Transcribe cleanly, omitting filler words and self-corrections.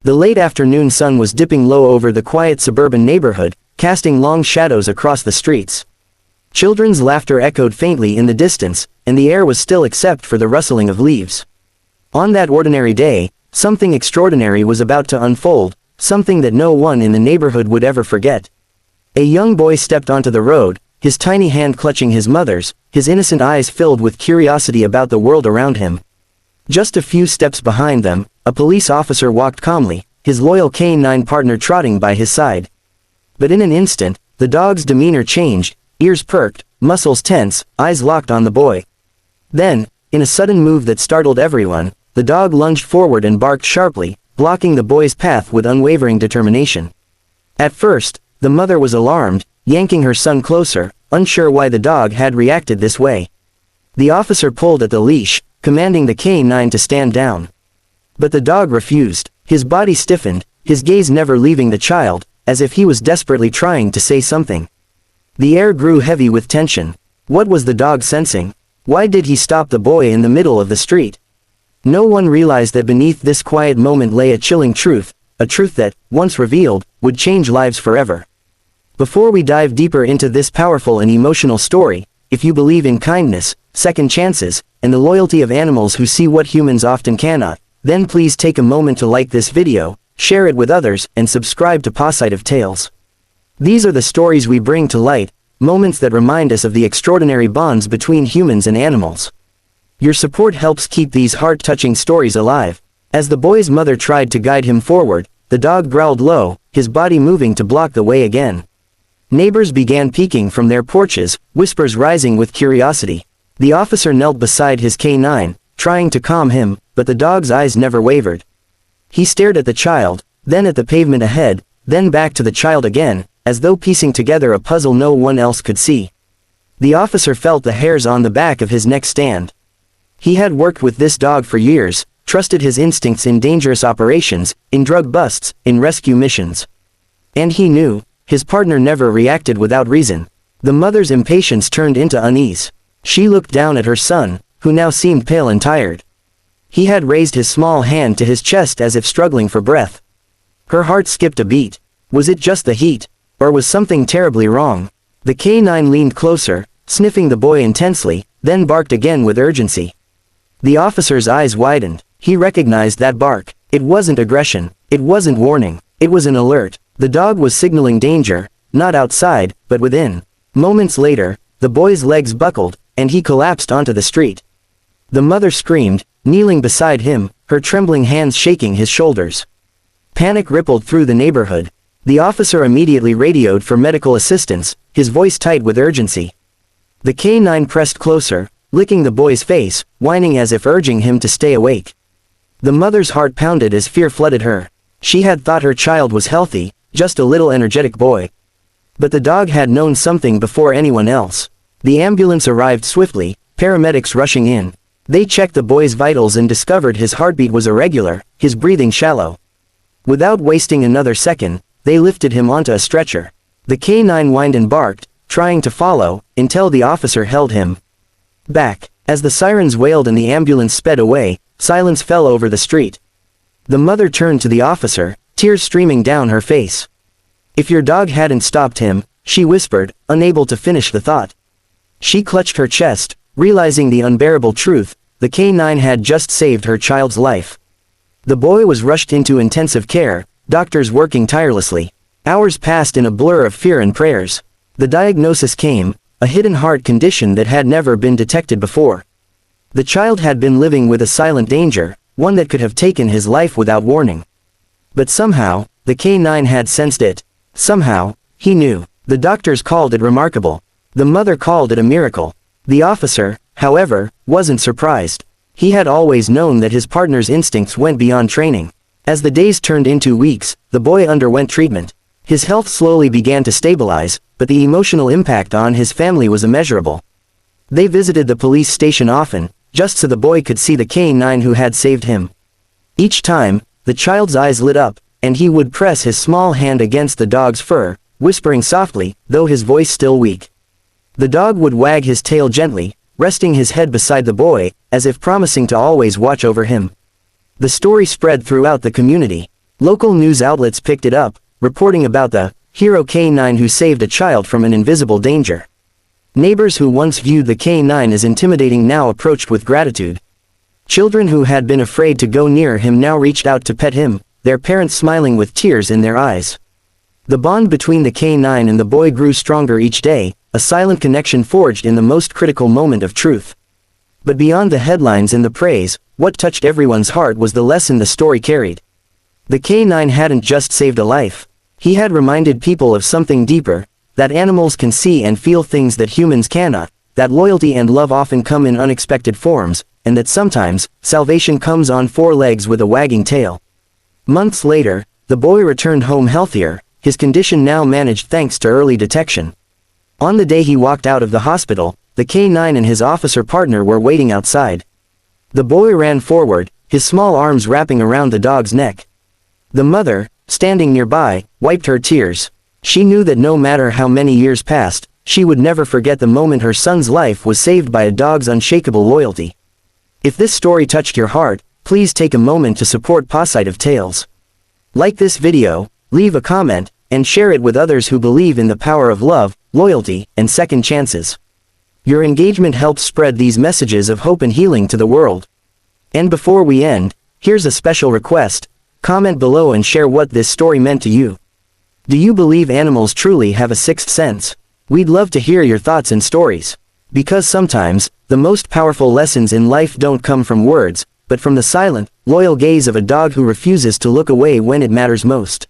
The late afternoon sun was dipping low over the quiet suburban neighborhood, casting long shadows across the streets. Children's laughter echoed faintly in the distance, and the air was still except for the rustling of leaves. On that ordinary day, something extraordinary was about to unfold, something that no one in the neighborhood would ever forget. A young boy stepped onto the road, his tiny hand clutching his mother's, his innocent eyes filled with curiosity about the world around him. Just a few steps behind them, a police officer walked calmly, his loyal canine partner trotting by his side. But in an instant, the dog's demeanor changed, ears perked, muscles tense, eyes locked on the boy. Then, in a sudden move that startled everyone, the dog lunged forward and barked sharply, blocking the boy's path with unwavering determination. At first, the mother was alarmed, yanking her son closer, unsure why the dog had reacted this way. The officer pulled at the leash, commanding the canine to stand down. But the dog refused, his body stiffened, his gaze never leaving the child, as if he was desperately trying to say something. The air grew heavy with tension. What was the dog sensing? Why did he stop the boy in the middle of the street? No one realized that beneath this quiet moment lay a chilling truth, a truth that, once revealed, would change lives forever. Before we dive deeper into this powerful and emotional story, if you believe in kindness, second chances, and the loyalty of animals who see what humans often cannot, then please take a moment to like this video, share it with others, and subscribe to Positive Tales. These are the stories we bring to light, moments that remind us of the extraordinary bonds between humans and animals. Your support helps keep these heart-touching stories alive. As the boy's mother tried to guide him forward, the dog growled low, his body moving to block the way again. Neighbors began peeking from their porches, whispers rising with curiosity. The officer knelt beside his canine, trying to calm him, but the dog's eyes never wavered. He stared at the child, then at the pavement ahead, then back to the child again, as though piecing together a puzzle no one else could see. The officer felt the hairs on the back of his neck stand. He had worked with this dog for years, trusted his instincts in dangerous operations, in drug busts, in rescue missions. And he knew, his partner never reacted without reason. The mother's impatience turned into unease. She looked down at her son, who now seemed pale and tired. He had raised his small hand to his chest as if struggling for breath. Her heart skipped a beat. Was it just the heat? Or was something terribly wrong? The canine leaned closer, sniffing the boy intensely, then barked again with urgency. The officer's eyes widened. He recognized that bark. It wasn't aggression. It wasn't warning. It was an alert. The dog was signaling danger, not outside, but within. Moments later, the boy's legs buckled, and he collapsed onto the street. The mother screamed, kneeling beside him, her trembling hands shaking his shoulders. Panic rippled through the neighborhood. The officer immediately radioed for medical assistance, his voice tight with urgency. The canine pressed closer, licking the boy's face, whining as if urging him to stay awake. The mother's heart pounded as fear flooded her. She had thought her child was healthy, just a little energetic boy. But the dog had known something before anyone else. The ambulance arrived swiftly, paramedics rushing in. They checked the boy's vitals and discovered his heartbeat was irregular, his breathing shallow. Without wasting another second, they lifted him onto a stretcher. The canine whined and barked, trying to follow, until the officer held him back. As the sirens wailed and the ambulance sped away, silence fell over the street. The mother turned to the officer, tears streaming down her face. If your dog hadn't stopped him, she whispered, unable to finish the thought. She clutched her chest, realizing the unbearable truth, the canine had just saved her child's life. The boy was rushed into intensive care, doctors working tirelessly. Hours passed in a blur of fear and prayers. The diagnosis came, a hidden heart condition that had never been detected before. The child had been living with a silent danger, one that could have taken his life without warning. But somehow, the canine had sensed it. Somehow, he knew. The doctors called it remarkable. The mother called it a miracle. The officer, however, wasn't surprised. He had always known that his partner's instincts went beyond training. As the days turned into weeks, the boy underwent treatment. His health slowly began to stabilize, but the emotional impact on his family was immeasurable. They visited the police station often, just so the boy could see the canine who had saved him. Each time, the child's eyes lit up, and he would press his small hand against the dog's fur, whispering softly, though his voice still weak. The dog would wag his tail gently, resting his head beside the boy, as if promising to always watch over him. The story spread throughout the community. Local news outlets picked it up, reporting about the hero canine who saved a child from an invisible danger. Neighbors who once viewed the canine as intimidating now approached with gratitude. Children who had been afraid to go near him now reached out to pet him, their parents smiling with tears in their eyes. The bond between the canine and the boy grew stronger each day, a silent connection forged in the most critical moment of truth. But beyond the headlines and the praise, what touched everyone's heart was the lesson the story carried. The canine hadn't just saved a life. He had reminded people of something deeper, that animals can see and feel things that humans cannot, that loyalty and love often come in unexpected forms, and that sometimes, salvation comes on four legs with a wagging tail. Months later, the boy returned home healthier, his condition now managed thanks to early detection. On the day he walked out of the hospital, the canine and his officer partner were waiting outside. The boy ran forward, his small arms wrapping around the dog's neck. The mother, standing nearby, wiped her tears. She knew that no matter how many years passed, she would never forget the moment her son's life was saved by a dog's unshakable loyalty. If this story touched your heart, please take a moment to support Positive Tales. Like this video, leave a comment, and share it with others who believe in the power of love, loyalty, and second chances. Your engagement helps spread these messages of hope and healing to the world. And before we end, here's a special request: comment below and share what this story meant to you. Do you believe animals truly have a sixth sense? We'd love to hear your thoughts and stories. Because sometimes, the most powerful lessons in life don't come from words, but from the silent, loyal gaze of a dog who refuses to look away when it matters most.